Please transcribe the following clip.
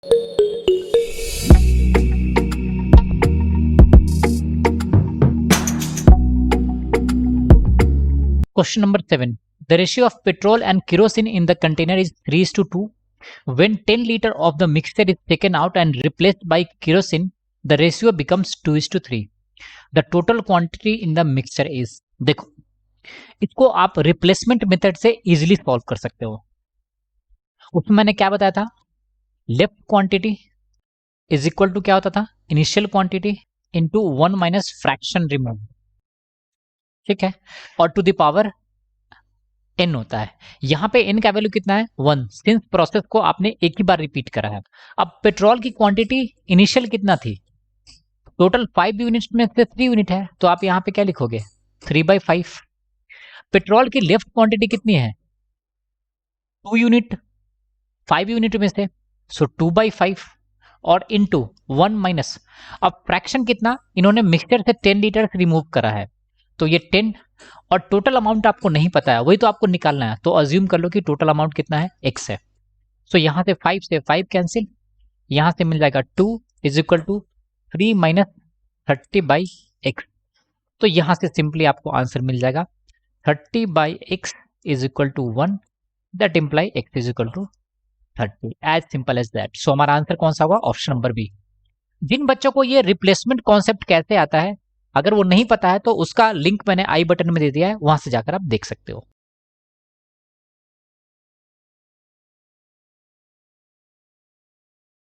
Question number 7. The ratio of petrol and kerosene in the container is 3:2. When 10 liter of the mixture is taken out and replaced by kerosene, the ratio becomes 2:3. The total quantity in the mixture is. देखो, इसको आप replacement method से easily solve कर सकते हो। उसमें मैंने क्या बताया था, left quantity is equal to क्या होता था, initial quantity into 1 minus fraction remove, ठीक है, और टू द पावर n होता है। यहां पे n का वैल्यू कितना है, 1, सिंस प्रोसेस को आपने एक ही बार रिपीट करा है। अब पेट्रोल की क्वांटिटी इनिशियल कितना थी, टोटल 5 यूनिट में से 3 यूनिट है, तो आप यहां पे क्या लिखोगे, 3/5। पेट्रोल की लेफ्ट क्वांटिटी कितनी है, 2 यूनिट 5 यूनिट में से, सो 2/5 और इनटू 1 माइनस, अब फ्रैक्शन कितना, इन्होंने मिक्सचर से 10 लीटर रिमूव करा है, तो ये 10, और टोटल अमाउंट आपको नहीं पता है, वही तो आपको निकालना है, तो अज्यूम कर लो कि टोटल अमाउंट कितना है, x है। सो यहां से 5 कैंसिल, यहां से मिल जाएगा 2 is equal to 3 minus 30/x। तो यहां से सिंपली आपको आंसर मिल जाएगा 30/x is equal to 1, that imply x is equal to 30, as simple as that. So हमारा आंसर कौन सा होगा, ऑप्शन नंबर बी। जिन बच्चों को ये रिप्लेसमेंट कॉन्सेप्ट कैसे आता है, अगर वो नहीं पता है तो उसका लिंक मैंने आई बटन में दे दिया है, वहां से जाकर आप देख सकते हो।